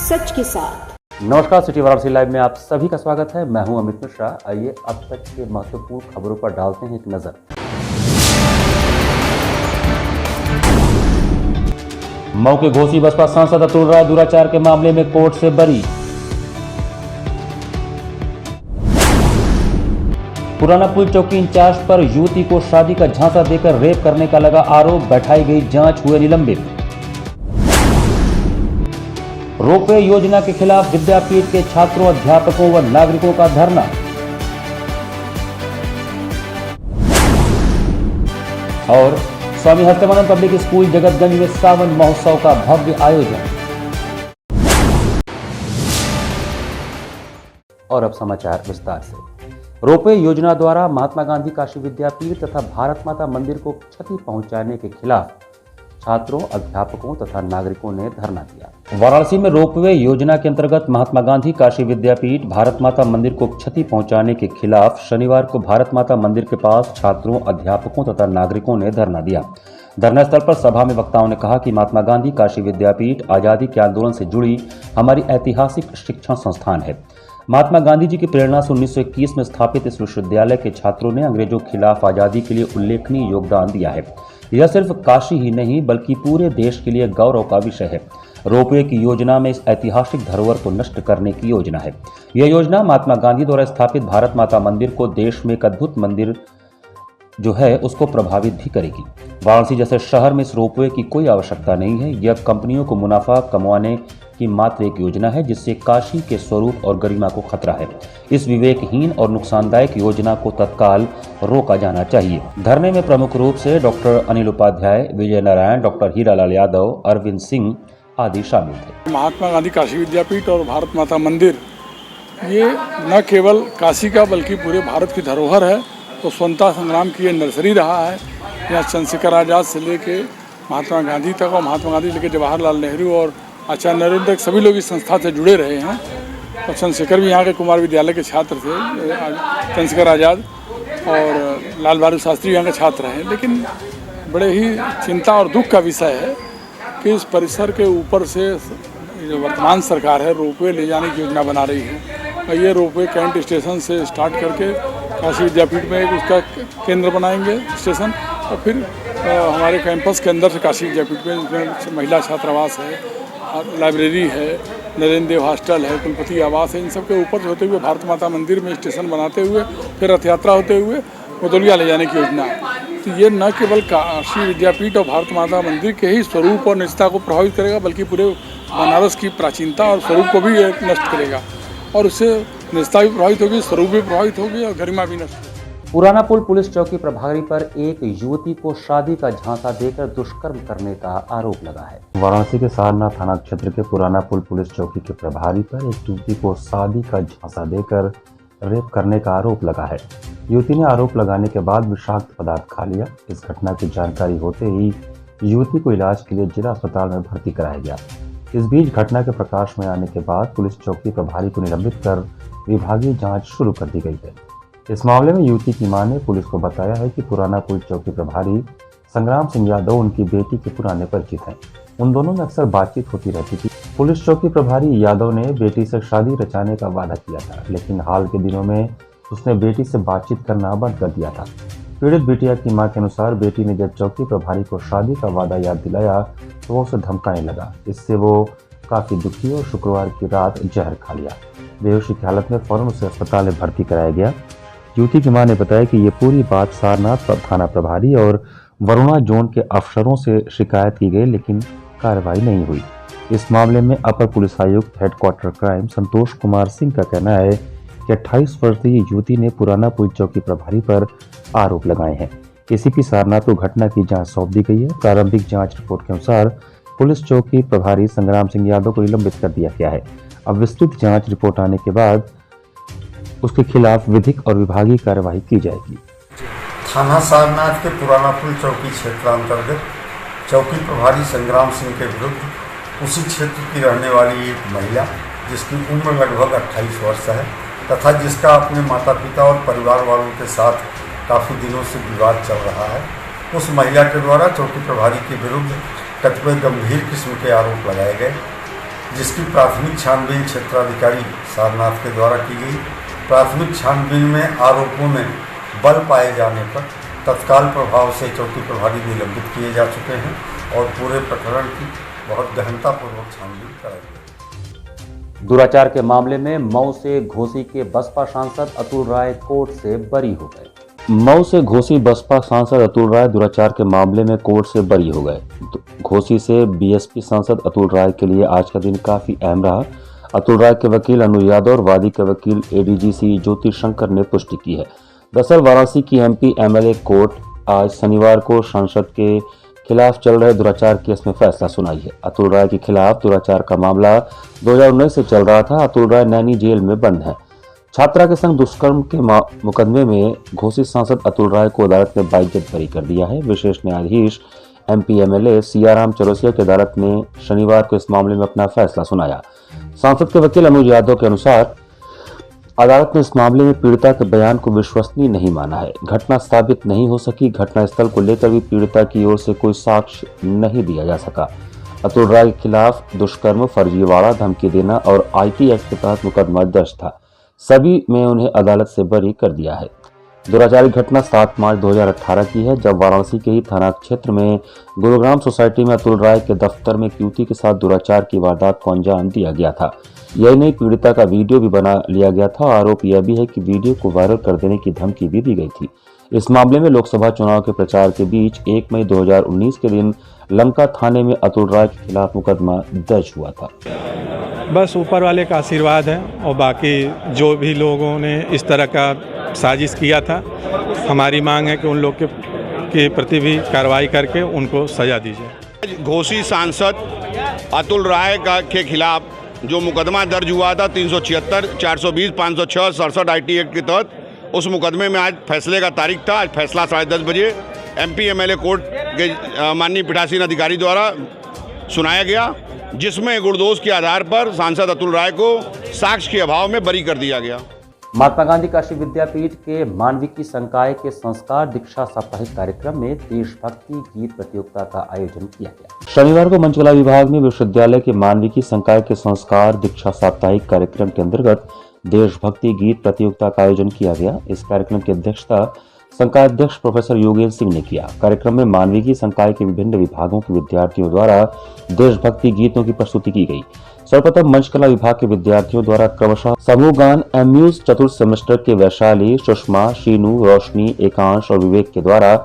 सच के साथ। नमस्कार, सिटी वाराणसी लाइव में आप सभी का स्वागत है। मैं हूं अमित मिश्रा। आइए अब तक के महत्वपूर्ण खबरों पर डालते हैं एक नजर। मऊ के घोसी बसपा सांसद अतुल राय दुराचार के मामले में कोर्ट से बरी। पुराना पुल चौकी इंचार्ज पर युवती को शादी का झांसा देकर रेप करने का लगा आरोप, बैठाई गई जांच, हुए निलंबित। रोपवे योजना के खिलाफ विद्यापीठ के छात्रों, अध्यापकों व नागरिकों का धरना। और स्वामी हस्तमानंद पब्लिक स्कूल जगतगंज में सावन महोत्सव का भव्य आयोजन। और अब समाचार विस्तार से। रोपवे योजना द्वारा महात्मा गांधी काशी विद्यापीठ तथा भारत माता मंदिर को क्षति पहुंचाने के खिलाफ छात्रों, अध्यापकों तथा नागरिकों ने धरना दिया। वाराणसी में रोपवे योजना के अंतर्गत महात्मा गांधी काशी विद्यापीठ भारत माता मंदिर को क्षति पहुंचाने के खिलाफ शनिवार को भारत माता मंदिर के पास छात्रों, अध्यापकों तथा नागरिकों ने धरना दिया। धरना स्थल पर सभा में वक्ताओं ने कहा कि महात्मा गांधी काशी विद्यापीठ आजादी के आंदोलन से जुड़ी हमारी ऐतिहासिक शिक्षण संस्थान है। महात्मा गांधी जी की प्रेरणा से 1921 में स्थापित इस विश्वविद्यालय के छात्रों ने अंग्रेजों के खिलाफ आजादी के लिए उल्लेखनीय योगदान दिया है। यह सिर्फ काशी ही नहीं बल्कि पूरे देश के लिए गौरव का विषय है। रोपवे की योजना में इस ऐतिहासिक धरोहर को नष्ट करने की योजना है। यह योजना महात्मा गांधी द्वारा स्थापित भारत माता मंदिर को देश में एक अद्भुत मंदिर जो है उसको प्रभावित भी करेगी। वाराणसी जैसे शहर में इस रोपवे की कोई आवश्यकता नहीं है। यह कंपनियों को मुनाफा कमाने की मात्र एक योजना है जिससे काशी के स्वरूप और गरिमा को खतरा है। इस विवेकहीन और नुकसानदायक योजना को तत्काल रोका जाना चाहिए। धरने में प्रमुख रूप से डॉक्टर अनिल उपाध्याय, विजय नारायण, डॉक्टर हीरालाल यादव, अरविंद सिंह आदि शामिल थे। महात्मा गांधी काशी विद्यापीठ और भारत माता मंदिर ये न केवल काशी का बल्कि पूरे भारत की धरोहर है। तो स्वतंत्रता संग्राम की ये नर्सरी रहा है। यहाँ चंद्रशेखर आजाद से लेके महात्मा गांधी तक और महात्मा गांधी लेके जवाहरलाल नेहरू और आचार्य नरेंद्र तक सभी लोग इस संस्था से जुड़े रहे हैं। और चंद्रशेखर भी यहाँ के कुमार विद्यालय के छात्र थे। चंद्रशेखर आजाद और लाल बहादुर शास्त्री यहाँ के छात्र रहे। लेकिन बड़े ही चिंता और दुख का विषय है कि इस परिसर के ऊपर से जो वर्तमान सरकार है रोपवे ले जाने की योजना बना रही है। और ये रोपवे कैंट स्टेशन से स्टार्ट करके काशी विद्यापीठ में एक उसका केंद्र बनाएंगे स्टेशन, और फिर हमारे कैंपस के अंदर से काशी विद्यापीठ में महिला छात्रावास है, लाइब्रेरी है, नरेंद्र देव हॉस्टल है, कुलपति आवास है। इन सब के ऊपर से होते हुए भारत माता मंदिर में स्टेशन बनाते हुए फिर रथ यात्रा होते हुए मुदौलिया ले जाने की योजना है। तो ये न केवल काशी विद्यापीठ और भारत माता मंदिर के ही स्वरूप और निजता को प्रभावित करेगा बल्कि पूरे बनारस की प्राचीनता और स्वरूप को भी नष्ट करेगा। और उससे निजता भी प्रभावित होगी, स्वरूप भी प्रभावित होगी और गरिमा भी नष्ट होगी। पुराना पुल पुलिस चौकी प्रभारी पर एक युवती को शादी का झांसा देकर दुष्कर्म करने का आरोप लगा है। वाराणसी के सारनाथ थाना क्षेत्र के पुराना पुल पुलिस चौकी के प्रभारी पर एक युवती को शादी का झांसा देकर रेप करने का आरोप लगा है। युवती ने आरोप लगाने के बाद विषाक्त पदार्थ खा लिया। इस घटना की जानकारी होते ही युवती को इलाज के लिए जिला अस्पताल में भर्ती कराया गया। इस बीच घटना के प्रकाश में आने के बाद पुलिस चौकी प्रभारी को निलंबित कर विभागीय जांच शुरू कर दी गई है। इस मामले में युवती की मां ने पुलिस को बताया है कि पुराना पुल चौकी प्रभारी संग्राम सिंह यादव उनकी बेटी के पुराने परिचित हैं। उन दोनों में अक्सर बातचीत होती रहती थी। पुलिस चौकी प्रभारी यादव ने बेटी से शादी रचाने का वादा किया था, लेकिन हाल के दिनों में उसने बेटी से बातचीत करना बंद कर दिया था। पीड़ित बिटिया की मां के अनुसार बेटी ने जब चौकी प्रभारी को शादी का वादा याद दिलाया तो वो उसे धमकाने लगा। इससे वो काफी दुखी और शुक्रवार की रात जहर खा लिया। बेहोशी की हालत में फौरन उसे अस्पताल में भर्ती कराया गया। युवती की मां ने बताया कि ये पूरी बात सारनाथ थाना प्रभारी और वरुणा जोन के अफसरों से शिकायत की गई, लेकिन कार्रवाई नहीं हुई। इस मामले में अपर पुलिस आयुक्त हेडक्वार्टर क्राइम संतोष कुमार सिंह का कहना है कि 28 वर्षीय युवती ने पुराना पुल चौकी प्रभारी पर आरोप लगाए हैं। एसीपी सारनाथ को घटना की जांच सौंप दी गई है। प्रारंभिक जांच रिपोर्ट के अनुसार पुलिस चौकी प्रभारी संग्राम सिंह यादव को निलंबित कर दिया गया है। अब विस्तृत जांच रिपोर्ट आने के बाद उसके खिलाफ विधिक और विभागीय कार्यवाही की जाएगी। थाना सारनाथ के पुराना पुल चौकी क्षेत्रांतर्गत चौकी प्रभारी संग्राम सिंह के विरुद्ध उसी क्षेत्र की रहने वाली एक महिला जिसकी उम्र लगभग 28 वर्ष है तथा जिसका अपने माता पिता और परिवार वालों के साथ काफ़ी दिनों से विवाद चल रहा है, उस महिला के द्वारा चौकी प्रभारी के विरुद्ध कतिपय गंभीर किस्म के आरोप लगाए गए, जिसकी प्राथमिक छानबीन क्षेत्राधिकारी सारनाथ के द्वारा की गई। प्राथमिक छानबीन में आरोपों में बल पाए जाने पर तत्काल प्रभाव से चौकी प्रभारी निलंबित किए जा चुके हैं और पूरे प्रकरण की बहुत गहनतापूर्वक छानबीन कराई गई। दुराचार के मामले में मऊ से घोसी के बसपा सांसद अतुल राय कोर्ट से बरी हो गए। मऊ से घोसी बसपा सांसद अतुल राय दुराचार के मामले में कोर्ट से बरी हो गए। घोसी से बीएसपी सांसद अतुल राय के लिए आज का दिन काफी अहम रहा। अतुल राय के वकील अनुज यादव और वादी के वकील एडीजीसी ज्योति शंकर ने पुष्टि की है। दरअसल वाराणसी की एमपी एमएलए कोर्ट आज शनिवार को सांसद के खिलाफ चल रहे दुराचार केस में फैसला सुनाई है। अतुल राय के खिलाफ दुराचार का मामला 2019 से चल रहा था। अतुल राय नैनी जेल में बंद है। छात्रा के संग दुष्कर्म के मुकदमे में घोसी सांसद अतुल राय को अदालत ने बाइज्जत बरी कर दिया है। विशेष न्यायाधीश एमपी एमएलए सियाराम चौरसिया की अदालत ने शनिवार को इस मामले में अपना फैसला सुनाया। सांसद के वकील अनुज यादव के अनुसार अदालत ने इस मामले में पीड़िता के बयान को विश्वसनीय नहीं माना है। घटना साबित नहीं हो सकी। घटनास्थल को लेकर भी पीड़िता की ओर से कोई साक्ष्य नहीं दिया जा सका। अतुल राय के खिलाफ दुष्कर्म, फर्जीवाड़ा, धमकी देना और आईटी एक्ट के तहत मुकदमा दर्ज था। सभी में उन्हें अदालत से बरी कर दिया है। दुराचारी घटना 7 मार्च 2018 की है, जब वाराणसी के ही थाना क्षेत्र में गुरुग्राम सोसाइटी में अतुल राय के दफ्तर में एक युवती के साथ दुराचार की वारदात को अंजाम दिया गया था। यही नहीं, पीड़िता का वीडियो भी बना लिया गया था। आरोप यह भी है कि वीडियो को वायरल कर देने की धमकी भी दी गई थी। इस मामले में लोकसभा चुनाव के प्रचार के बीच 1 मई 2019 के दिन लंका थाने में अतुल राय के खिलाफ मुकदमा दर्ज हुआ था। बस ऊपर वाले का आशीर्वाद है और बाकी जो भी लोगों ने इस तरह का साजिश किया था, हमारी मांग है कि उन लोग के प्रति भी कार्रवाई करके उनको सजा दी जाए। घोसी सांसद अतुल राय के खिलाफ जो मुकदमा दर्ज हुआ था 376, 420, 506, 67 आईटी एक्ट के तहत, उस मुकदमे में आज फैसले का तारीख था। आज फैसला 10:30 बजे एमपी एमएलए कोर्ट के माननीय पीठासीन अधिकारी द्वारा सुनाया गया, जिसमें गुणदोष के आधार पर सांसद अतुल राय को साक्ष्य के अभाव में बरी कर दिया गया। महात्मा गांधी काशी विद्यापीठ के मानविकी संकाय के संस्कार दीक्षा साप्ताहिक कार्यक्रम में देशभक्ति गीत प्रतियोगिता का आयोजन किया गया। शनिवार को मंचकला विभाग में विश्वविद्यालय के मानविकी संकाय के संस्कार दीक्षा साप्ताहिक कार्यक्रम के अंतर्गत देशभक्ति गीत प्रतियोगिता का आयोजन किया गया। इस कार्यक्रम की अध्यक्षता संकाय अध्यक्ष प्रोफेसर योगेंद्र सिंह ने किया। कार्यक्रम में मानविकी संकाय के विभिन्न विभागों के विद्यार्थियों द्वारा देशभक्ति गीतों की प्रस्तुति की गई। सर्वप्रथम मंचकला विभाग के विद्यार्थियों द्वारा क्रमशः समूह गान एमयूज चतुर्थ सेमेस्टर के वैशाली, सुषमा, शीनू, रोशनी, एकांश और विवेक के द्वारा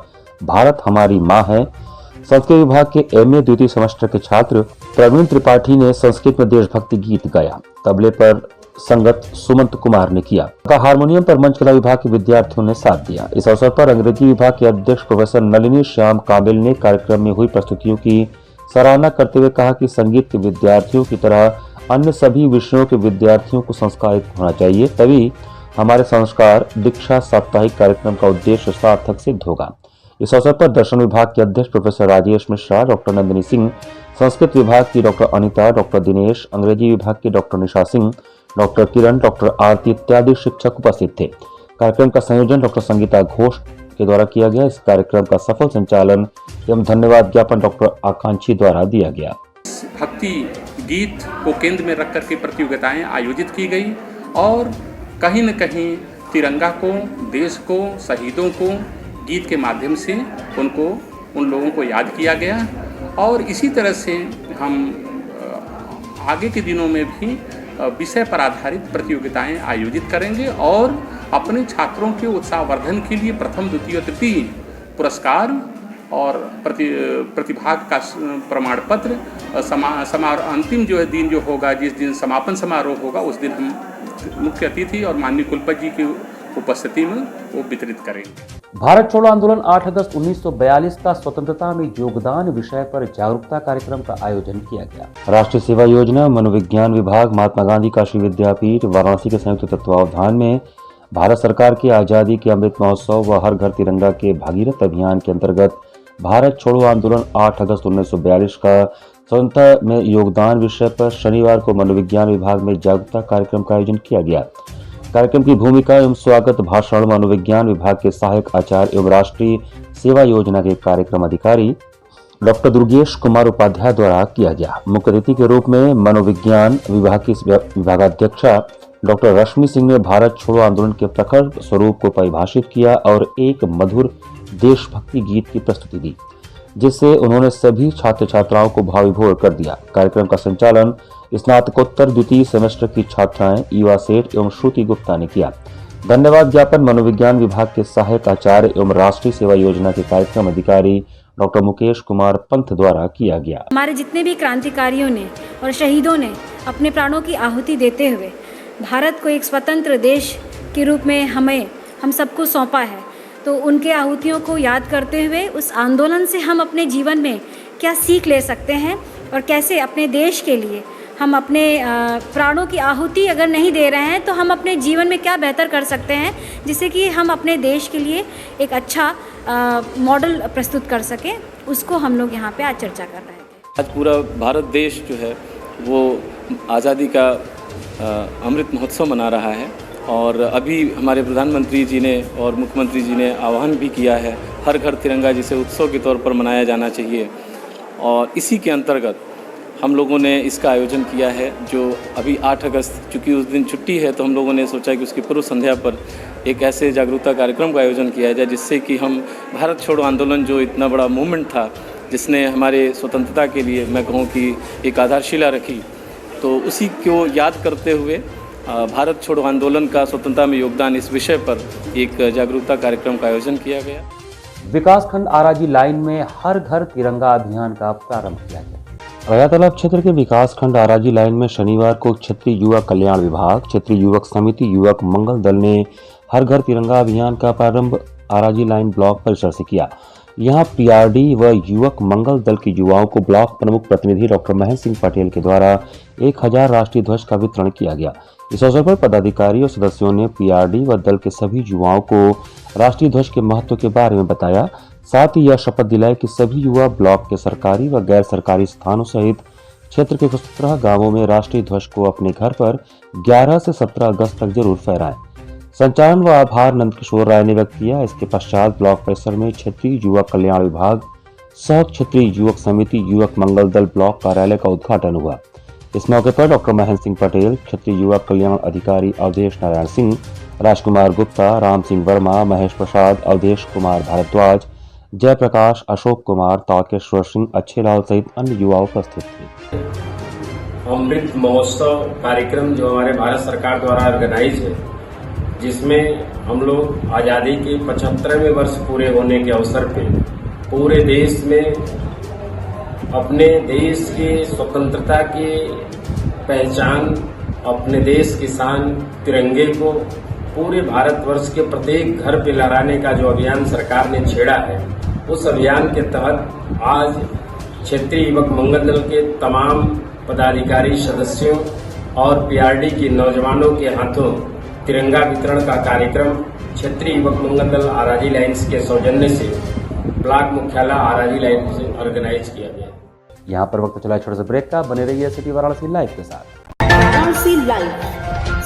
भारत हमारी माँ है। संस्कृत विभाग के एमए द्वितीय सेमेस्टर के छात्र प्रवीण त्रिपाठी ने संस्कृत में देशभक्ति गीत गाया। तबले पर संगत सुमंत कुमार ने किया। हारमोनियम पर मंचकला विभाग के विद्यार्थियों ने साथ दिया। इस अवसर पर अंग्रेजी विभाग के अध्यक्ष प्रोफेसर नलिनी श्याम काबिल ने कार्यक्रम में हुई प्रस्तुतियों की सराहना करते हुए कहा कि संगीत के विद्यार्थियों की तरह अन्य सभी विषयों के विद्यार्थियों को संस्कारित होना चाहिए, तभी हमारे संस्कार दीक्षा साप्ताहिक कार्यक्रम का उद्देश्य सार्थक सिद्ध होगा। इस अवसर पर दर्शन विभाग के अध्यक्ष प्रोफेसर राजेश मिश्रा, डॉक्टर नंदिनी सिंह, संस्कृत विभाग की डॉक्टर अनिता, डॉक्टर दिनेश, अंग्रेजी विभाग की डॉक्टर निशा सिंह, डॉक्टर किरण, डॉक्टर आरती इत्यादि शिक्षक उपस्थित थे। कार्यक्रम का संयोजन डॉक्टर संगीता घोष के द्वारा किया गया। इस कार्यक्रम का सफल संचालन एवं धन्यवाद ज्ञापन डॉक्टर आकांक्षी द्वारा दिया गया। भक्ति गीत को केंद्र में रख करके प्रतियोगिताएं आयोजित की गई और कहीं न कहीं तिरंगा को, देश को, शहीदों को गीत के माध्यम से उन लोगों को याद किया गया। और इसी तरह से हम आगे के दिनों में भी विषय पर आधारित प्रतियोगिताएं आयोजित करेंगे और अपने छात्रों के उत्साहवर्धन के लिए प्रथम, द्वितीय, तृतीय पुरस्कार और प्रतिभाग का प्रमाण पत्र अंतिम जो है दिन जो होगा, जिस दिन समापन समारोह होगा, उस दिन हम मुख्य अतिथि और माननीय कुलपति जी की उपस्थिति में वो वितरित करेंगे। भारत छोड़ो आंदोलन 8 अगस्त 1942 का स्वतंत्रता में योगदान विषय पर जागरूकता कार्यक्रम का आयोजन किया गया। राष्ट्रीय सेवा योजना, मनोविज्ञान विभाग, महात्मा गांधी काशी विद्यापीठ वाराणसी के संयुक्त तत्वावधान में भारत सरकार के आजादी के अमृत महोत्सव व हर घर तिरंगा के भागीरथ अभियान के अंतर्गत भारत छोड़ो आंदोलन 8 अगस्त 1942 का स्वतंत्रता में योगदान विषय पर शनिवार को मनोविज्ञान विभाग में जागरूकता कार्यक्रम का आयोजन किया गया। कार्यक्रम की भूमिका एवं स्वागत भाषण मनोविज्ञान विभाग के सहायक आचार्य एवं राष्ट्रीय सेवा योजना के कार्यक्रम अधिकारी डॉक्टर दुर्गेश कुमार उपाध्याय द्वारा किया गया। मुख्य अतिथि के रूप में मनोविज्ञान विभाग की विभागाध्यक्षा डॉक्टर रश्मि सिंह ने भारत छोड़ो आंदोलन के प्रखर स्वरूप को परिभाषित किया और एक मधुर देशभक्ति गीत की प्रस्तुति दी, जिससे उन्होंने सभी छात्र छात्राओं को भावविभोर कर दिया। कार्यक्रम का संचालन स्नातकोत्तर द्वितीय सेमेस्टर की छात्राएं ईवा सेठ एवं श्रुति गुप्ता ने किया। धन्यवाद ज्ञापन मनोविज्ञान विभाग के सहायक आचार्य एवं राष्ट्रीय सेवा योजना के कार्यक्रम अधिकारी डॉक्टर मुकेश कुमार पंत द्वारा किया गया। हमारे जितने भी क्रांतिकारियों ने और शहीदों ने अपने प्राणों की आहुति देते हुए भारत को एक स्वतंत्र देश के रूप में हम सबको सौंपा है, तो उनके आहुतियों को याद करते हुए उस आंदोलन से हम अपने जीवन में क्या सीख ले सकते हैं और कैसे अपने देश के लिए हम अपने प्राणों की आहुति अगर नहीं दे रहे हैं तो हम अपने जीवन में क्या बेहतर कर सकते हैं, जिससे कि हम अपने देश के लिए एक अच्छा मॉडल प्रस्तुत कर सकें, उसको हम लोग यहाँ पे आज चर्चा कर रहे थे। आज पूरा भारत देश जो है वो आज़ादी का अमृत महोत्सव मना रहा है और अभी हमारे प्रधानमंत्री जी ने और मुख्यमंत्री जी ने आह्वान भी किया है हर घर तिरंगा, जिसे उत्सव के तौर पर मनाया जाना चाहिए। और इसी के अंतर्गत हम लोगों ने इसका आयोजन किया है, जो अभी 8 अगस्त, चूँकि उस दिन छुट्टी है, तो हम लोगों ने सोचा कि उसकी पूर्व संध्या पर एक ऐसे जागरूकता कार्यक्रम का आयोजन किया जाए जिससे कि हम भारत छोड़ो आंदोलन, जो इतना बड़ा मूवमेंट था जिसने हमारे स्वतंत्रता के लिए मैं कहूँ कि एक आधारशिला रखी, तो उसी को याद करते हुए भारत छोड़ो आंदोलन का स्वतंत्रता में योगदान इस विषय पर एक जागरूकता कार्यक्रम का आयोजन किया गया। विकासखंड आराजी लाइन में हर घर तिरंगा अभियान का प्रारंभ किया गया। रैया तालाब क्षेत्र के विकासखंड आराजी लाइन में शनिवार को क्षेत्रीय युवा कल्याण विभाग, क्षेत्रीय युवक समिति, युवक मंगल दल ने हर घर तिरंगा अभियान का प्रारंभ आराजी लाइन ब्लॉक परिसर से किया। यहां पीआरडी व युवक मंगल दल के युवाओं को ब्लॉक प्रमुख प्रतिनिधि डॉक्टर महेंद्र सिंह पटेल के द्वारा 1000 राष्ट्रीय ध्वज का वितरण किया गया। इस अवसर पर पदाधिकारी और सदस्यों ने पीआरडी व दल के सभी युवाओं को राष्ट्रीय ध्वज के महत्व के बारे में बताया। साथ ही यह शपथ दिलाई कि सभी युवा ब्लॉक के सरकारी व गैर सरकारी स्थानों सहित क्षेत्र के 17 गांवों में राष्ट्रीय ध्वज को अपने घर पर 11 से 17 अगस्त तक जरूर फहराएं। संचालन व आभार नंदकिशोर राय ने व्यक्त किया। इसके पश्चात ब्लॉक परिसर में क्षेत्रीय युवा कल्याण विभाग सह क्षेत्रीय युवक समिति युवक मंगल दल ब्लॉक कार्यालय का उद्घाटन हुआ। इस मौके पर डॉक्टर महेंद्र सिंह पटेल, क्षेत्रीय युवा कल्याण अधिकारी अवधेश नारायण सिंह, राजकुमार गुप्ता, राम सिंह वर्मा, महेश प्रसाद, अवधेश कुमार भारद्वाज, जयप्रकाश, अशोक कुमार, तारकेश्वर सिंह, अच्छे लाल सहित अन्य युवा उपस्थित थे। अमृत महोत्सव कार्यक्रम जो हमारे भारत सरकार द्वारा ऑर्गेनाइज है, जिसमें हम लोग आज़ादी के 75वें वर्ष पूरे होने के अवसर पे पूरे देश में अपने देश के स्वतंत्रता की पहचान, अपने देश की शान तिरंगे को पूरे भारतवर्ष के प्रत्येक घर पे लहराने का जो अभियान सरकार ने छेड़ा है, उस अभियान के तहत आज क्षेत्रीय युवक मंगल दल के तमाम पदाधिकारी सदस्यों और पीआरडी के नौजवानों के हाथों तिरंगा वितरण का कार्यक्रम क्षेत्रीय युवक मंगल दल आराजी लाइन्स के सौजन्य से ब्लॉक मुख्यालय आराजी लाइन से ऑर्गेनाइज किया गया। यहाँ पर वक्त चला छोटे से ब्रेक का। बने रहिए सिटी वाराणसी लाइव के साथ। वाराणसी लाइव,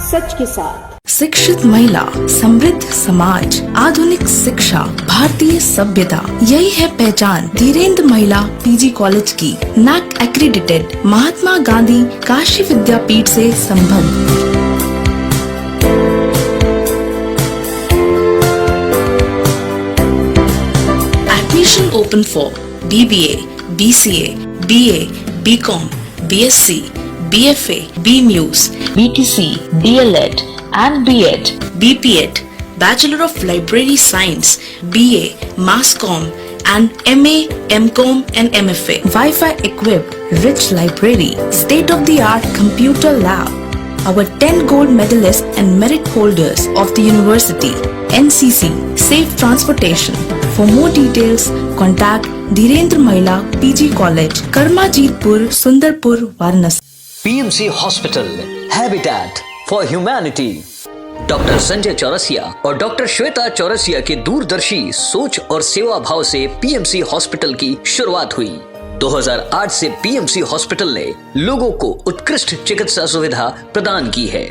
सच के साथ। शिक्षित महिला, समृद्ध समाज, आधुनिक शिक्षा, भारतीय सभ्यता, यही है पहचान धीरेन्द्र महिला पीजी कॉलेज की। NAAC एक्रीडिटेड, महात्मा गांधी काशी विद्यापीठ से संबद्ध। Admission open for BBA, BCA, BA, BCom, BSc, BFA, BMUS, BTC, DLED and B.Ed, B.Ped, Bachelor of Library Science, B.A, Mass Comm and M.A, M.Com and MFA. Wi-Fi equipped, rich library, state-of-the-art computer lab. Our 10 gold medalists and merit holders of the university, NCC, safe transportation. For more details, contact Dhirendra Mahila PG College, Karmajitpur, Sundarpur, Varanasi. PMC Hospital, Habitat for Humanity। Doctor Sanjay Chaurasia और doctor Shweta Chaurasia के दूरदर्शी सोच और सेवा भाव से PMC hospital की शुरुआत हुई। 2008 से पीएमसी हॉस्पिटल ने लोगों को उत्कृष्ट चिकित्सा सुविधा प्रदान की है।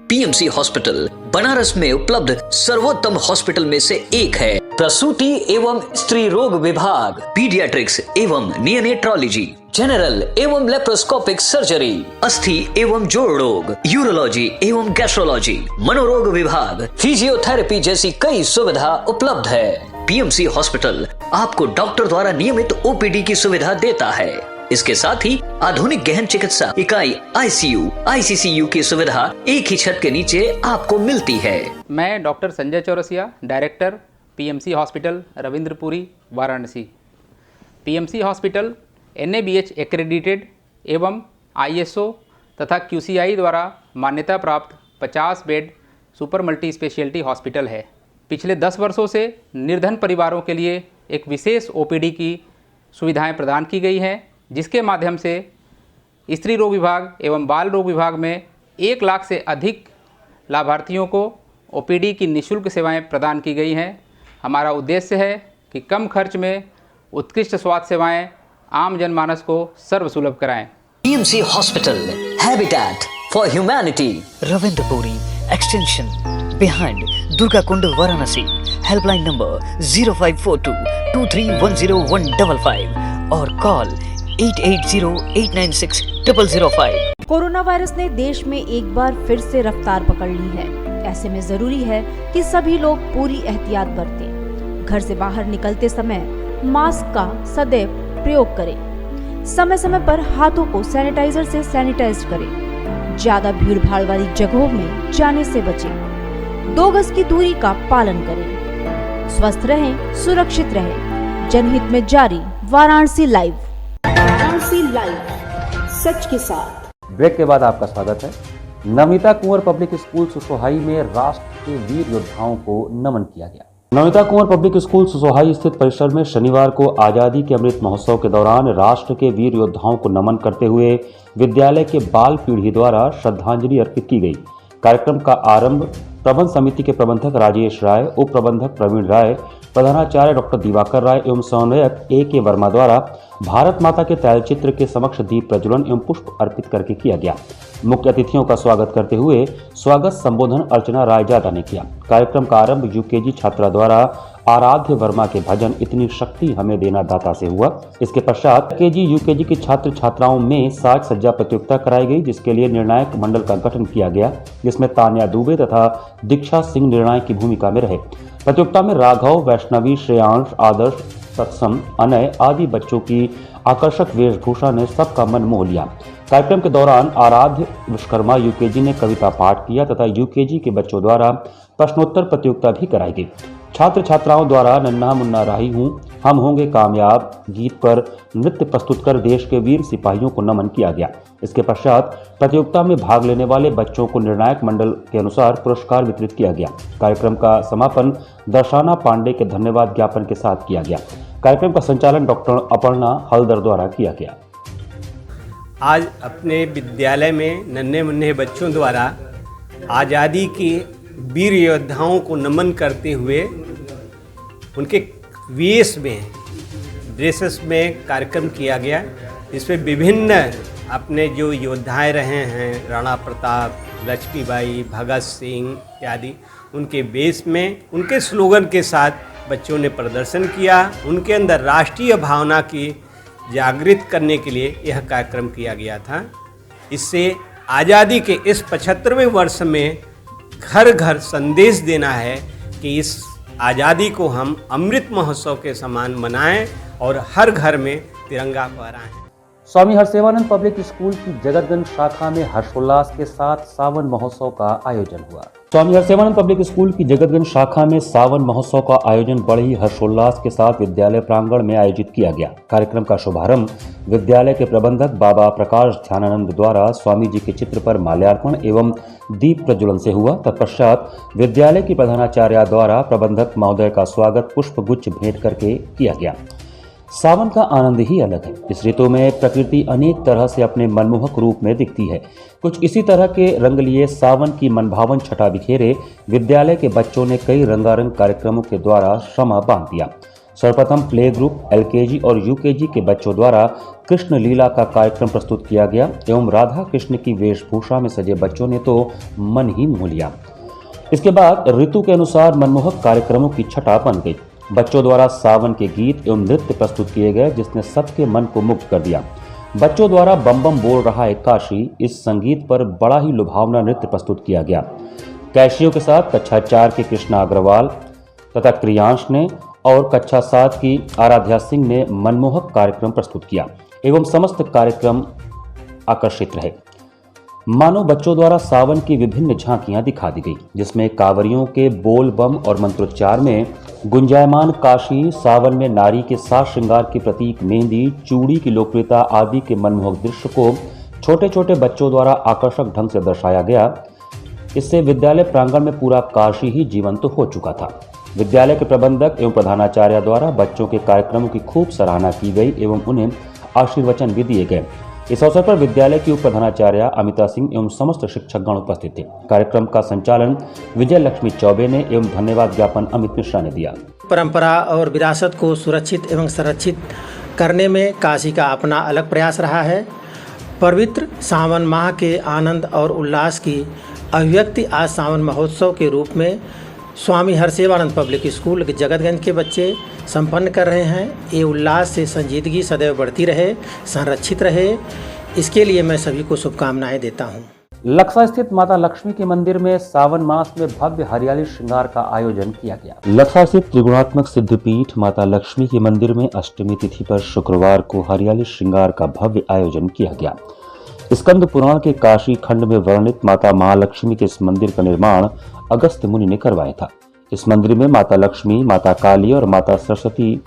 पीएमसी हॉस्पिटल बनारस में उपलब्ध सर्वोत्तम हॉस्पिटल में से एक है। प्रसूति एवं स्त्री रोग विभाग, पीडियाट्रिक्स एवं नियोनेट्रोलॉजी, जनरल एवं लेप्रोस्कोपिक सर्जरी, अस्थि एवं जोड़ रोग, यूरोलॉजी एवं गैस्ट्रोलॉजी, मनोरोग विभाग, फिजियोथेरेपी जैसी कई सुविधा उपलब्ध है। पीएमसी हॉस्पिटल आपको डॉक्टर द्वारा नियमित ओपीडी की सुविधा देता है। इसके साथ ही आधुनिक गहन चिकित्सा इकाई आईसीयू, आईसीसीयू की सुविधा एक ही छत के नीचे आपको मिलती है। मैं doctor Sanjay Chaurasia, director PMC hospital Ravindrapuri, Varanasi. PMC hospital NABH accredited एवं ISO तथा QCI द्वारा मान्यता प्राप्त 50 bed super multi speciality hospital है। पिछले 10 वर्षों से निर्धन परिवारों के लिए एक विशेष OPD की सुविधाएं प्रदान की गई हैं, जिसके माध्यम से स्त्री रोग विभाग एवं बाल रोग विभाग में 1 लाख से अधिक लाभार्थियों को OPD की निःशुल्क सेवाएं प्रदान की गई हैं। हमारा उद्देश्य है कि कम खर्च में उत्कृष्ट स्वास्थ्य सेवाएं आम जनमानस को सर्वसुलभ कराएं। PMC hospital, habitat for humanity, Ravindrapuri extension behind Durga Kund, Varanasi. Helpline number 0542231055 और कॉल 8808960005। कोरोना वायरस ने देश में एक बार फिर से रफ्तार पकड़ ली है। ऐसे में जरूरी है कि सभी लोग पूरी एहतियात बरतें। घर से बाहर निकलते समय मास्क का सदैव प्रयोग करें। समय समय पर हाथों को सैनिटाइजर से सैनिटाइज करें। ज्यादा भीड़ भाड़ वाली जगहों में जाने से बचें। 2 गज की दूरी का पालन करें। स्वस्थ रहें, सुरक्षित रहें। जनहित में जारी वाराणसी लाइव। वाराणसी लाइव, सच के साथ। ब्रेक के बाद आपका स्वागत है। नवनीता कुंवर पब्लिक स्कूल सुसोहाई में राष्ट्र के वीर योद्धाओं को नमन किया गया। नवनीता कुंवर पब्लिक स्कूल सुसोहाई स्थित परिसर में शनिवार को आजादी के अमृत महोत्सव के दौरान राष्ट्र के वीर योद्धाओं को नमन करते हुए विद्यालय के बाल पीढ़ी द्वारा श्रद्धांजलि अर्पित की गई। कार्यक्रम का आरंभ प्रबंध समिति के प्रबंधक राजेश राय, उप प्रबंधक प्रवीण राय, प्रधानाचार्य डॉक्टर दिवाकर राय एवं समन्वयक A.K. वर्मा द्वारा भारत माता के तैलचित्र के समक्ष दीप प्रज्वलन एवं पुष्प अर्पित करके किया गया। मुख्य अतिथियों का स्वागत करते हुए स्वागत संबोधन अर्चना रायजादा ने किया। कार्यक्रम का आरंभ UKG छात्रा द्वारा आराध्य वर्मा के भजन इतनी शक्ति हमें देना दाता से हुआ। इसके पश्चात KG UKG के छात्र छात्राओं में साज सज्जा प्रतियोगिता कराई गई, जिसके लिए निर्णायक मंडल का गठन किया गया, जिसमें तान्या दुबे तथा दीक्षा सिंह निर्णायक की भूमिका में रहे। प्रतियोगिता में राघव, वैष्णवी, श्रेयांश, आदर्श, सत्सम, अनय आदि बच्चों की आकर्षक वेशभूषा ने सबका मन मोह लिया। कार्यक्रम के दौरान आराध्य विश्वकर्मा UKG ने कविता पाठ किया तथा UKG के बच्चों द्वारा प्रश्नोत्तर प्रतियोगिता भी कराई गई। छात्र छात्राओं द्वारा नन्हा मुन्ना राही हूँ, हम होंगे कामयाब गीत पर नृत्य प्रस्तुत कर देश के वीर सिपाहियों को नमन किया गया। इसके पश्चात प्रतियोगिता में भाग लेने वाले बच्चों को निर्णायक मंडल के अनुसार पुरस्कार वितरित किया गया। कार्यक्रम का समापन दर्शाना पांडे के धन्यवाद ज्ञापन के साथ किया गया। कार्यक्रम का संचालन डॉक्टर अपर्णा हल्दर द्वारा किया गया। आज अपने विद्यालय में नन्हे मुन्ने बच्चों द्वारा आज़ादी के वीर योद्धाओं को नमन करते हुए उनके वेश में ड्रेसेस में कार्यक्रम किया गया। इसमें विभिन्न अपने जो योद्धाएं रहे हैं, राणा प्रताप, लक्ष्मीबाई, भगत सिंह इत्यादि, उनके वेश में उनके स्लोगन के साथ बच्चों ने प्रदर्शन किया। उनके अंदर राष्ट्रीय भावना की जागृत करने के लिए यह कार्यक्रम किया गया था। इससे आज़ादी के इस 75वें वर्ष में घर घर संदेश देना है कि इस आज़ादी को हम अमृत महोत्सव के समान मनाएं और हर घर में तिरंगा फहराएं। स्वामी हरसेवानंद पब्लिक स्कूल की जगतगंज शाखा में हर्षोल्लास के साथ सावन महोत्सव का आयोजन हुआ। स्वामी हरसेवानंद पब्लिक स्कूल की जगतगंज शाखा में सावन महोत्सव का आयोजन बड़े ही हर्षोल्लास के साथ विद्यालय प्रांगण में आयोजित किया गया। कार्यक्रम का शुभारंभ विद्यालय के प्रबंधक बाबा प्रकाश ध्यानानंद द्वारा स्वामी जी के चित्र पर माल्यार्पण एवं दीप प्रज्वलन से हुआ। तत्पश्चात विद्यालय की प्रधानाचार्य द्वारा प्रबंधक महोदय का स्वागत पुष्प गुच्छ भेंट करके किया गया। सावन का आनंद ही अलग है। इस ऋतु में प्रकृति अनेक तरह से अपने मनमोहक रूप में दिखती है। कुछ इसी तरह के रंग लिए सावन की मनभावन छटा बिखेरे विद्यालय के बच्चों ने कई रंगारंग कार्यक्रमों के द्वारा श्रमा बांध दिया। सर्वप्रथम प्ले ग्रुप LKG और UKG के बच्चों द्वारा कृष्ण लीला का कार्यक्रम प्रस्तुत किया गया एवं राधा कृष्ण की वेशभूषा में सजे बच्चों ने तो मन ही मोह लिया। इसके बाद ऋतु के अनुसार मनमोहक कार्यक्रमों की छटा बन गई। बच्चों द्वारा सावन के गीत एवं नृत्य प्रस्तुत किए गए, जिसने सबके मन को मुग्ध कर दिया। बच्चों द्वारा बम बम बोल रहा है काशी, इस संगीत पर बड़ा ही लुभावना नृत्य प्रस्तुत किया गया। कैशियों के साथ कक्षा 4 के कृष्णा अग्रवाल तथा क्रियांश ने और कक्षा 7 की आराध्या सिंह ने मनमोहक कार्यक्रम प्रस्तुत किया एवं समस्त कार्यक्रम आकर्षित रहे। मानो बच्चों द्वारा सावन की विभिन्न झांकियां दिखा दी गई, जिसमें कांवरियों के बोल बम और मंत्रोच्चार में गुंजायमान काशी, सावन में नारी के साज श्रृंगार के प्रतीक मेहंदी, चूड़ी की लोकप्रियता आदि के मनमोहक दृश्य को छोटे छोटे बच्चों द्वारा आकर्षक ढंग से दर्शाया गया। इससे विद्यालय प्रांगण में पूरा काशी ही जीवंत हो चुका था। विद्यालय के प्रबंधक एवं प्रधानाचार्य द्वारा बच्चों के कार्यक्रमों की खूब सराहना की गई एवं उन्हें आशीर्वचन भी दिए गए। इस अवसर पर विद्यालय की उप प्रधानाचार्य अमिता सिंह एवं समस्त शिक्षकगण उपस्थित थे। कार्यक्रम का संचालन विजय लक्ष्मी चौबे ने एवं धन्यवाद ज्ञापन अमित मिश्रा ने दिया। परंपरा और विरासत को सुरक्षित एवं संरक्षित करने में काशी का अपना अलग प्रयास रहा है। पवित्र सावन माह के आनंद और उल्लास की अभिव्यक्ति आज सावन महोत्सव के रूप में स्वामी हरसेवानंद पब्लिक स्कूल जगतगंज के बच्चे संपन्न कर रहे हैं। ये उल्लास से संजीदगी सदैव बढ़ती रहे, संरक्षित रहे, इसके लिए मैं सभी को शुभकामनाएं देता हूं। लक्सा स्थित माता लक्ष्मी के मंदिर में सावन मास में भव्य हरियाली श्रृंगार का आयोजन किया गया। लक्सा स्थित त्रिगुणात्मक सिद्धपीठ माता लक्ष्मी के मंदिर में अष्टमी तिथि पर शुक्रवार को हरियाली श्रृंगार का भव्य आयोजन किया गया। स्कंद पुराण के काशी खंड में वर्णित माता महालक्ष्मी के इस मंदिर का निर्माण अगस्त्य मुनि ने करवाया था। इस मंदिर में माता लक्ष्मी, माता काली और माता सरस्वती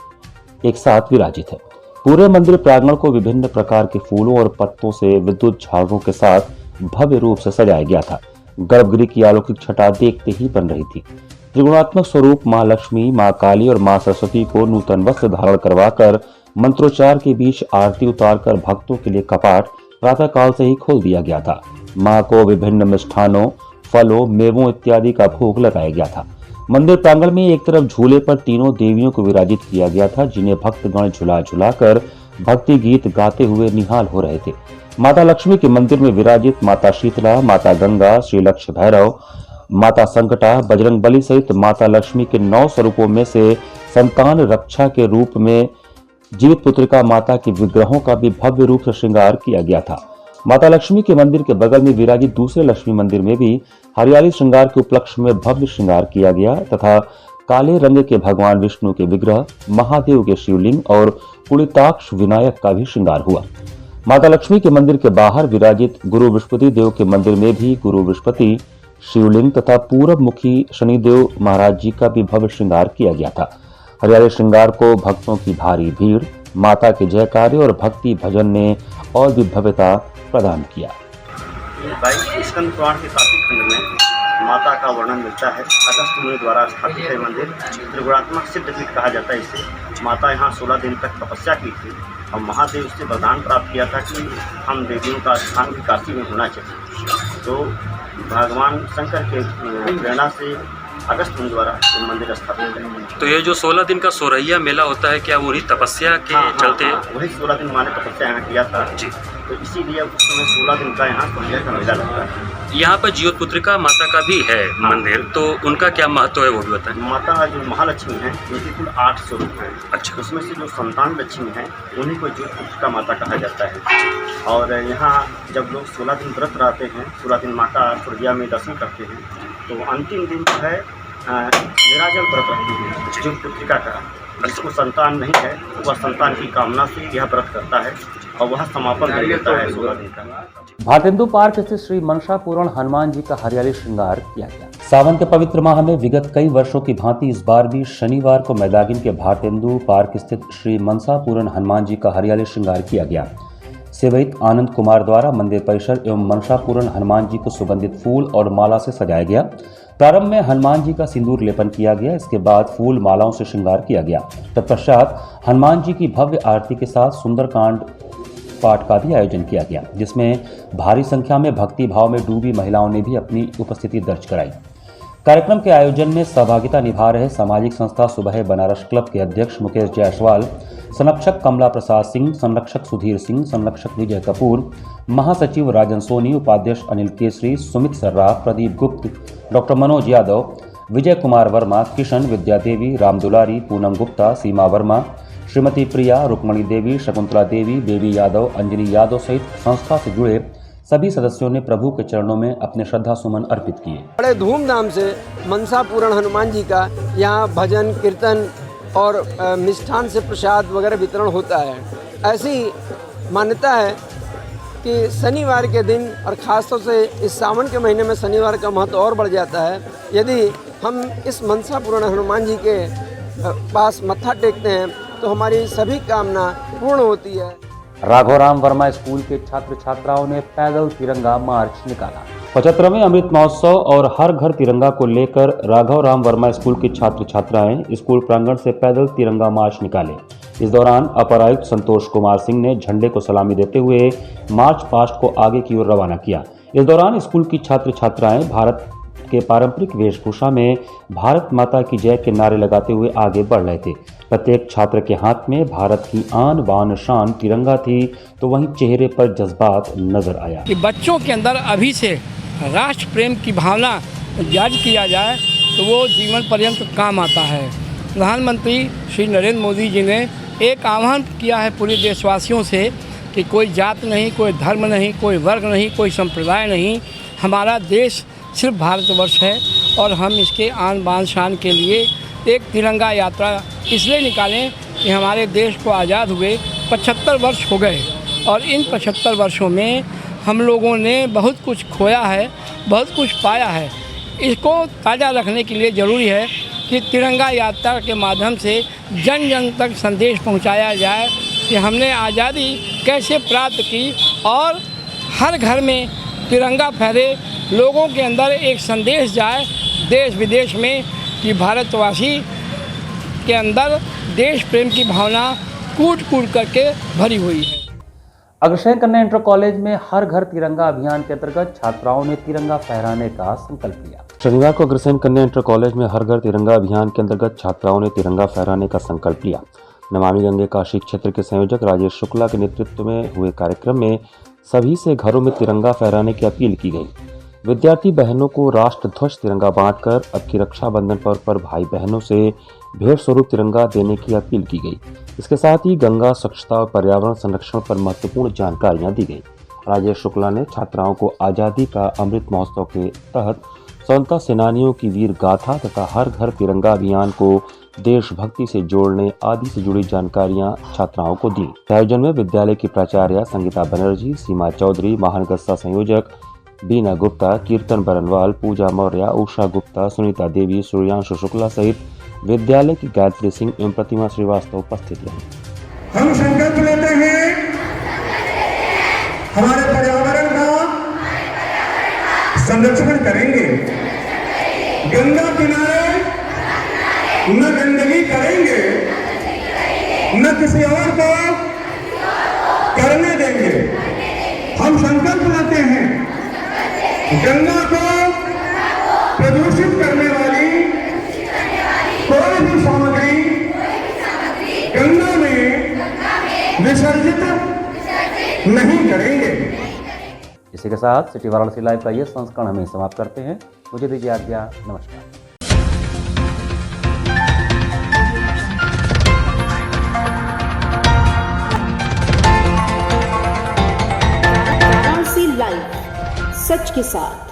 एक साथ विराजित है। पूरे मंदिर प्रांगण को विभिन्न प्रकार के फूलों और पत्तों से विद्युत झालरों के साथ भव्य रूप से सजाया गया था। गर्भगृह की अलौकिक छटा देखते ही बन रही थी। त्रिगुणात्मक स्वरूप मां लक्ष्मी, मां काली और मां सरस्वती को नूतन वस्त्र धारण करवाकर मंत्रोच्चार के बीच आरती उतारकर भक्तों के लिए कपाट प्रातः काल से ही खोल दिया गया था। मां को विभिन्न मिष्ठानों, फलों, मेवों इत्यादि का भोग लगाया गया था। मंदिर प्रांगण में एक तरफ झूले पर तीनों देवियों को विराजित किया गया था, जिन्हें भक्तगण झुला झुलाकर भक्ति गीत गाते हुए निहाल हो रहे थे। माता लक्ष्मी के मंदिर में विराजित माता शीतला, माता गंगा, श्री लक्ष्य भैरव, माता संकटा, बजरंग बली सहित माता लक्ष्मी के 9 स्वरूपों में से संतान रक्षा के रूप में जीवित पुत्रिका माता के विग्रहों का भी भव्य रूप से श्रृंगार किया गया था। माता लक्ष्मी के मंदिर के बगल में विराजित दूसरे लक्ष्मी मंदिर में भी हरियाली श्रृंगार के उपलक्ष्य में भव्य श्रृंगार किया गया तथा काले रंग के भगवान विष्णु के विग्रह, महादेव के शिवलिंग और कुलिताक्ष विनायक का भी श्रृंगार हुआ। माता लक्ष्मी के मंदिर के बाहर विराजित गुरु बृहस्पति देव के मंदिर में भी गुरु बृहस्पति शिवलिंग तथा पूरब मुखी शनिदेव महाराज जी का भी भव्य श्रृंगार किया गया था। हरियाली श्रृंगार को भक्तों की भारी भीड़, माता के जयकारे और भक्ति भजन ने और भी भव्यता प्रदान किया। स्कंद पुराण के काशी खंड में माता का वर्णन मिलता है। अगस्त्य मुनि द्वारा स्थापित है मंदिर। त्रिगुणात्मक सिद्धपीठ कहा जाता है इसे। माता यहाँ 16 दिन तक तपस्या की थी और महादेव से वरदान प्राप्त किया था कि हम देवियों का स्थान भी काशी में होना चाहिए। तो भगवान शंकर के प्रेरणा से अगस्त मुनि द्वारा मंदिर स्थापित है। तो ये जो 16 दिन का सोरैया मेला होता है, क्या वही तपस्या के चलते? वही 16 दिन माने तपस्या यहाँ किया था जी। तो इसीलिए उस समय 16 दिन का यहाँ सोरैया का मेला लगता है। यहाँ पर जीवित पुत्रिका माता का भी है मंदिर, तो उनका क्या महत्व है वो भी बताएं। माता जो महालक्ष्मी है उनकी कुल 8 स्वरूप है। अच्छा। उसमें से जो संतान लक्ष्मी है उन्हीं को जीवित पुत्रिका माता कहा जाता है। और यहाँ जब लोग 16 दिन व्रत रहते हैं, 16 दिन माँ का सूर्या में दर्शन करते हैं, तो अंतिम दिन जो है निराजल व्रत रखती है जीवित पुत्रिका का। जिसको संतान नहीं है वह संतान की कामना से यह व्रत करता है और वह समापन कर देता है 16 दिन का। भारतेंदु पार्क स्थित श्री मनसा पूरण हनुमान जी का हरियाली श्रृंगार किया गया। सावन के पवित्र माह में विगत कई वर्षों की भांति इस बार भी शनिवार को मैदागिन के भारतेंदु पार्क स्थित श्री मनसा पूरण हनुमान जी का हरियाली श्रृंगार किया गया। सेवक आनंद कुमार द्वारा मंदिर परिसर एवं मनसा पूरण हनुमान जी को सुगंधित फूल और माला से सजाया गया। प्रारंभ में हनुमान जी का सिंदूर लेपन किया गया, इसके बाद फूल मालाओं से श्रृंगार किया गया। तत्पश्चात हनुमान जी की भव्य आरती के साथ सुंदरकांड पाठ का भी आयोजन किया गया, जिसमें भारी संख्या में भक्ति भाव में डूबी महिलाओं ने भी अपनी उपस्थिति दर्ज कराई। कार्यक्रम के आयोजन में सहभागिता निभा रहे सामाजिक संस्था सुबह बनारस क्लब के अध्यक्ष मुकेश जायसवाल, संरक्षक कमला प्रसाद सिंह, संरक्षक सुधीर सिंह, संरक्षक विजय कपूर, महासचिव राजन सोनी, उपाध्यक्ष अनिल केसरी, सुमित सर्राफ, प्रदीप गुप्त, डॉक्टर मनोज यादव, विजय कुमार वर्मा, किशन, विद्या देवी, राम दुलारी, पूनम गुप्ता, सीमा वर्मा, श्रीमती प्रिया, रुक्मणी देवी, शकुंतला देवी, बेबी यादव, अंजलि यादव सहित संस्था से जुड़े सभी सदस्यों ने प्रभु के चरणों में अपने श्रद्धा सुमन अर्पित किए। बड़े धूमधाम से मनसा पूरण हनुमान जी का यहाँ भजन कीर्तन और मिष्ठान से प्रसाद वगैरह वितरण होता है। ऐसी मान्यता है कि शनिवार के दिन और ख़ासतौर से इस सावन के महीने में शनिवार का महत्व और बढ़ जाता है। यदि हम इस मनसा पूर्ण हनुमान जी के पास मत्था टेकते हैं तो हमारी सभी कामना पूर्ण होती है। राघवराम वर्मा स्कूल के छात्र छात्राओं ने पैदल तिरंगा मार्च निकाला। 75वें अमृत महोत्सव और हर घर तिरंगा को लेकर राघवराम वर्मा स्कूल के छात्र छात्राएं स्कूल प्रांगण से पैदल तिरंगा मार्च निकाले। इस दौरान अपर आयुक्त संतोष कुमार सिंह ने झंडे को सलामी देते हुए मार्च पास्ट को आगे की ओर रवाना किया। इस दौरान स्कूल की छात्र छात्राएं भारत के पारंपरिक वेशभूषा में भारत माता की जय के नारे लगाते हुए आगे बढ़ रहे थे। प्रत्येक छात्र के हाथ में भारत की आन बान शान तिरंगा थी, तो वहीं चेहरे पर जज्बात नजर आया। कि बच्चों के अंदर अभी से राष्ट्र प्रेम की भावना जारी किया जाए तो वो जीवन पर्यंत काम आता है। प्रधानमंत्री श्री नरेंद्र मोदी जी ने एक आह्वान किया है पूरे देशवासियों से कि कोई जात नहीं, कोई धर्म नहीं, कोई वर्ग नहीं, कोई संप्रदाय नहीं, हमारा देश सिर्फ भारतवर्ष है और हम इसके आन बान शान के लिए एक तिरंगा यात्रा इसलिए निकालें कि हमारे देश को आज़ाद हुए 75 वर्ष हो गए और इन 75 वर्षों में हम लोगों ने बहुत कुछ खोया है, बहुत कुछ पाया है। इसको ताज़ा रखने के लिए ज़रूरी है कि तिरंगा यात्रा के माध्यम से जन जन तक संदेश पहुंचाया जाए कि हमने आज़ादी कैसे प्राप्त की और हर घर में तिरंगा फहरे, लोगों के अंदर एक संदेश जाए देश विदेश में कि भारतवासी के अंदर देश प्रेम की भावना कूट कूट करके भरी हुई है। अग्रसेन कन्या इंटर कॉलेज में हर घर तिरंगा अभियान के अंतर्गत छात्राओं ने तिरंगा फहराने का संकल्प लिया। शनिवार को अग्रसेन कन्या इंटर कॉलेज में हर घर तिरंगा अभियान के अंतर्गत छात्राओं ने तिरंगा फहराने का संकल्प लिया। नमामि गंगे काशी क्षेत्र के संयोजक राजेश शुक्ला के नेतृत्व में हुए कार्यक्रम में सभी से घरों में तिरंगा फहराने की अपील की गई। विद्यार्थी बहनों को राष्ट्र ध्वज तिरंगा बांटकर अब की रक्षाबंधन पर्व पर भाई बहनों से भेंट स्वरूप तिरंगा देने की अपील की गई। इसके साथ ही गंगा स्वच्छता और पर्यावरण संरक्षण पर महत्वपूर्ण जानकारियां दी गई। राजेश शुक्ला ने छात्राओं को आज़ादी का अमृत महोत्सव के तहत स्वतंत्रता सेनानियों की वीर गाथा तथा हर घर तिरंगा अभियान को देशभक्ति से जोड़ने आदि से जुड़ी जानकारियां छात्राओं को दी। आयोजन में विद्यालय की प्राचार्य संगीता बनर्जी, सीमा चौधरी, महानगरसा संयोजक बीना गुप्ता, कीर्तन बरनवाल, पूजा मौर्य, उषा गुप्ता, सुनीता देवी, सूर्यांशु शुक्ला सहित विद्यालय की गायत्री सिंह एवं प्रतिमा श्रीवास्तव उपस्थित रहे। हम संकल्प लेते हैं हमारे पर्यावरण का संरक्षण करेंगे, गंगा किनारे न गंदगी करेंगे, न किसी और को करने देंगे। हम संकल्प लेते हैं गंगा को प्रदूषित करने वाली कोई भी सामग्री गंगा में विसर्जित नहीं करेंगे। इसी के साथ सिटी वाराणसी लाइव का ये संस्करण हमें समाप्त करते हैं। मुझे दीजिए आज्ञा। नमस्कार। वाराणसी लाइव, सच के साथ।